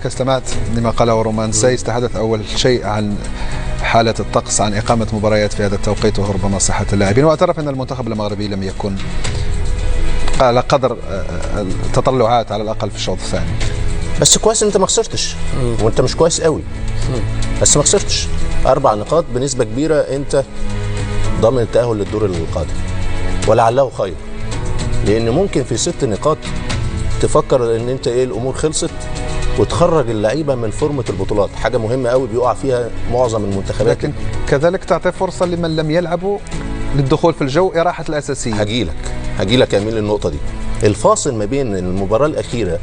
استمعت لما قاله رومان سايس، تحدث أول شيء عن حالة الطقس، عن إقامة مباريات في هذا التوقيت وربما صحة اللاعبين، واعترف أن المنتخب المغربي لم يكن على قدر التطلعات على الأقل في الشوط الثاني. بس كويس انت ما خسرتش، وانت مش كويس قوي بس ما خسرتش. 4 نقاط بنسبة كبيرة انت ضامن التأهل للدور القادم، ولعله خير، لأن ممكن في 6 نقاط تفكر ان انت الامور خلصت وتخرج اللعيبه من فورمه البطولات، حاجه مهمه قوي بيقع فيها معظم المنتخبات. لكن كذلك تعطي فرصه لمن لم يلعبوا للدخول في الجو، اراحه الاساسيين. هجيلك يا امين للنقطه دي. الفاصل ما بين المباراه الاخيره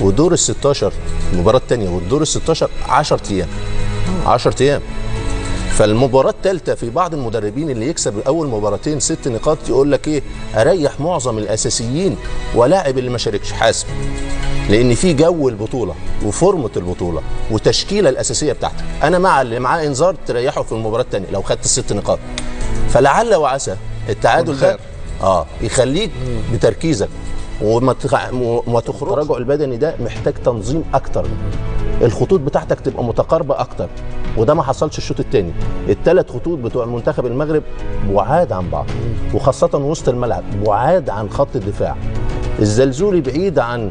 ودور ال16، المباراه الثانيه والدور ال16 10 ايام. 10 ايام. فالمباراه الثالثه في بعض المدربين اللي يكسب اول مباراتين 6 نقاط يقول لك اريح معظم الاساسيين ولاعب اللي ما شاركش حاسب، لان في جو البطوله وفورمه البطوله وتشكيله الاساسيه بتاعتك. انا مع اللي معاه انذار تريحه في المباراه الثانيه لو خدت ال6 نقاط، فلعل وعسى التعادل ده يخليك بتركيزك وما تخرجش. التراجع البدني ده محتاج تنظيم اكتر، الخطوط بتاعتك تبقى متقاربه اكتر، وده ما حصلش الشوط الثاني. ال3 خطوط بتوع المنتخب المغرب بعاد عن بعض، وخاصه وسط الملعب بعاد عن خط الدفاع. الزلزولي بعيد عن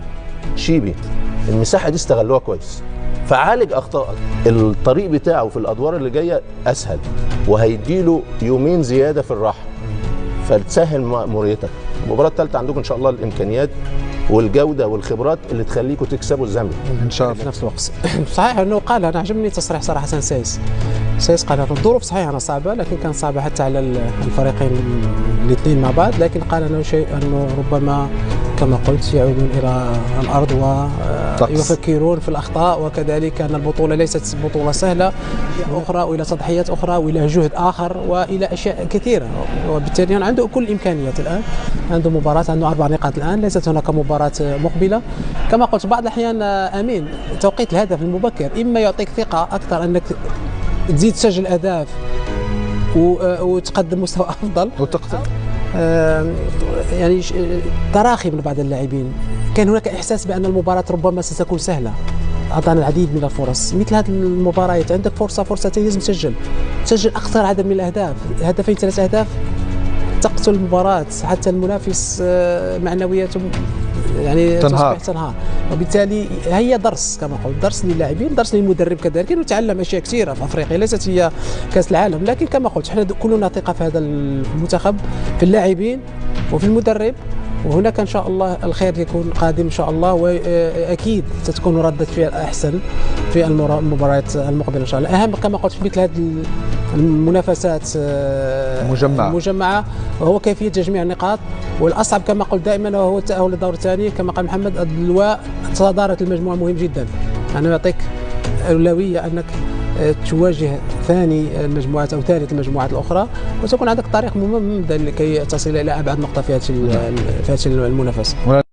شيبي، المساحه دي استغلوها كويس، فعالج اخطائك. الطريق بتاعه في الادوار اللي جايه اسهل، وهيديله يومين زياده في الراحه، فتسهل مأموريتك. المباراه الثالثه عندكم ان شاء الله الامكانيات والجوده والخبرات اللي تخليكم تكسبوا الزامبيا ان شاء الله في نفس الوقت. صحيح انه قال، انا عجبني تصريح صراحه سايس قال الظروف صحيح انها صعبه، لكن كانت صعبه حتى على الفريقين الاثنين مع بعض، لكن قال انه شيء انه ربما كما قلت يعودون الى الارض ويفكرون في الاخطاء، وكذلك ان البطوله ليست بطوله سهله اخرى، والى تضحيات اخرى والى جهد اخر والى اشياء كثيره، وبالتالي عنده كل الامكانيات الان، عنده مباراه، عنده 4 نقاط الان، ليست هناك مباراه مقبله. كما قلت بعض الاحيان امين توقيت الهدف المبكر اما يعطيك ثقه اكثر انك تزيد تسجل اهداف وتقدم مستوى افضل وتقتل يعني تراخي من بعض اللاعبين. كان هناك احساس بان المباراه ربما ستكون سهله، اعطانا العديد من الفرص. مثل هذه المباريات عندك فرصتين لازم تسجل اكثر عدد من الاهداف، 2 3 اهداف تقتل المباراه، حتى المنافس معنوياته يعني تنهار. وبالتالي هي درس كما قلت، درس للاعبين، درس للمدرب كذلك، انه يتعلم اشياء كثيره في افريقيا، ليست هي كاس العالم، لكن كما قلت احنا كلنا ثقه في هذا المنتخب، في اللاعبين وفي المدرب، وهناك ان شاء الله الخير يكون قادم ان شاء الله، واكيد ستكون ردة فعل احسن في المباريات المقبله ان شاء الله. اهم كما قلت في مثل هذه المنافسات المجمعه هو كيفيه تجميع النقاط، والاصعب كما قلت دائما هو التاهل للدور الثاني. كما قال محمد، اللواء صداره المجموعه مهم جدا، يعني يعطيك اولويه انك تواجه ثاني المجموعات او ثالث المجموعات الاخرى، وتكون عندك طريق ممتد لكي تصل الى ابعد نقطه في هذه المنافسه.